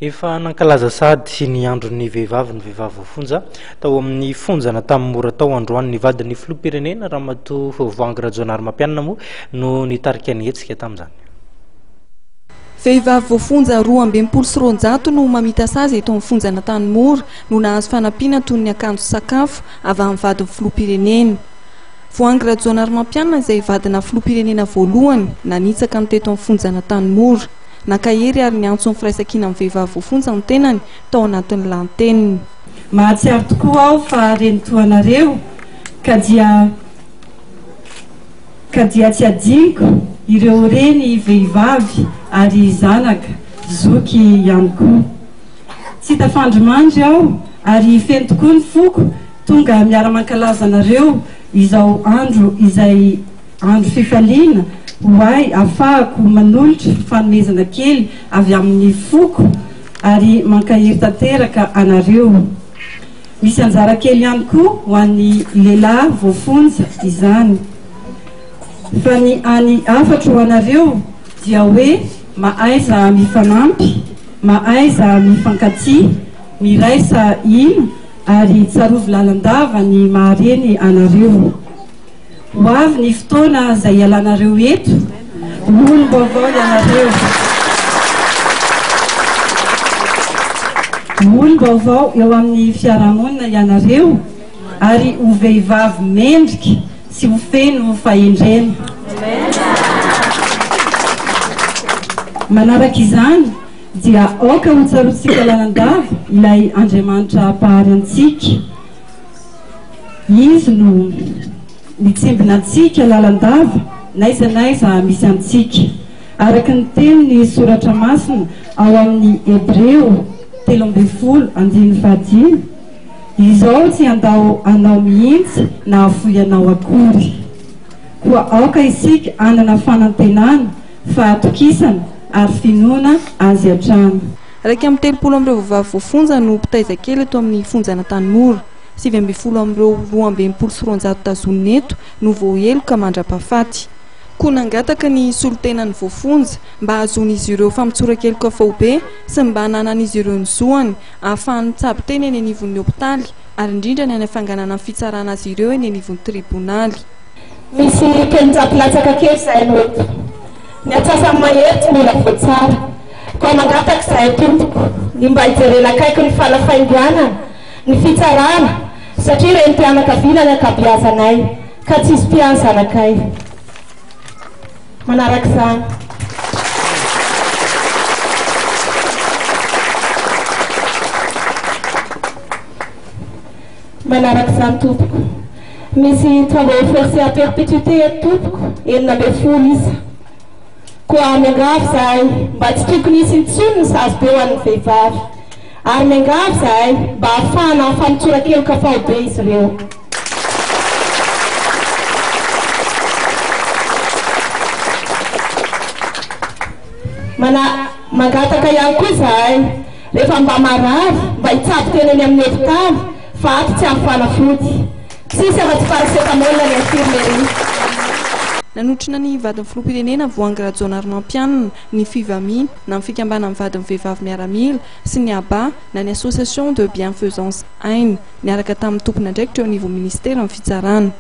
Efa nankalaza sady ny andron'ny vehivavy voafonja tao amin'ny fonjana tamin'ny mora tao androany ny vadin'ny filoham-pirenena Ramatoa Voangy Rajaonarimampianina moa no nitarika ny hetsika tamin'izany. Vehivavy voafonja 220 no mamita sazy eto amin'ny fonjana Tanimora no nahazo fanampiana toy ny akanjo sakafo avy amin'ny vadin'ny filoham-pirenena. Voangy Rajaonarimampianina izay vadina filoham-pirenena voalohany nanitsaka teto amin'ny fonjana Tanimora. Nakahery ary niantso ny firaisan-kina amin'ny vehivavy voafonja ny tenany tao anatin'ny lanteniny. Mahatsiaro tokoa aho fa renitoanareo ka dia tsy adiniko ireo reny vehivavy ary zanaka zoky ihany koa. Tsy tafandrimandry aho ary feno tokoa ny foko tonga miara-mankalaza anareo izao andro izay andro fifaliana hoay afahako manolotra fanomezana kely avy amin'ny foko ary mankahiry tanteraka anareo. Misy anjara kely ihany koa ho an'ny lehilahy voafonja izany. Fa ny any afatra ho anareo dia hoe maaiza mifanampy, maaiza mifankatia, miraisa ino ary tsarovy lalandava ny mahareny anareo. Ho avy ny fotoana izay ialanareo eto, olom-baovao ianareo. Olom-baovao eo amin'ny fiarahamonina ianareo ary ho vehivavy mendrika sy ho feno fahendrena. Manaraka izany dia aoka ho tsarotsika lalandava ilay Andriamanitra pahary antsika. Izy no mitsimbina antsika lalandava naiza misy antsika. Araka ny teniny soratra masina ao amin'ny Hebreo 13:15, izao tsy andao anao mihitsy na afoy anao akory. Koa aoka isika anana fanantenana, fahatokisana ary finoana azy hatrany. Raika amin'ny 30 amin'ireo vehivavy voafonja no mpitaiza kely eto amin'ny fonjana Tanimora. 7 amin'ireo 220 tazonina eto no voaheloka mandra-pahafaty. Koa nangataka ny solotenan'ny voafonja mba hahazoan'izy ireo fampitsoran-keloka faobe sy mba hananan'izy ireo ny zoany ahafahany mitsabo teny eny anivon'ny hopitaly ary indrindra ny hafanganana ny fitsarana azy ireo eny anivon'ny tribonaly. Misy penjapilatsaka kely zahay no eto. Ny atsasany mahery mila voatsara. Koa mangataka zahay tompoko ny mba hijerena akaiky ny falafaingoana, ny fitsarana satria reny mpianakaviana ny ankabeazanay ka tsisy mpiany zanakay. Manaraka izany. Manaraka izany tompoko. Misy travaux forcés à perpétuité tompoko 9 isa. Koa miangavy zahay mba tsy tokony hisy intsony ny sazy be ho an'ny vehivavy. Ary miangavy zahay mba ahafahana fampitsoran-keloka faobe izy ireo. Mangataka ihany koa zahay rehefa mba marary mba hitsabo teny eny amin'ny hopitaly fa ato tsy amin'ny fanafody. Sisy afa-tsy paracetamol ny infirmerie. Nanotrina ny vadin'ny filoham-pirenena Voangy Rajaonarimampianina ny fivamina na ny fikambana amin'ny vadin'ny vehivavy miaramila sy ny aba na ny association de bienfaisance AIN niaraka tamin'ny tompony andraikitra eo anivon'ny ministera amin'ny fitsarana.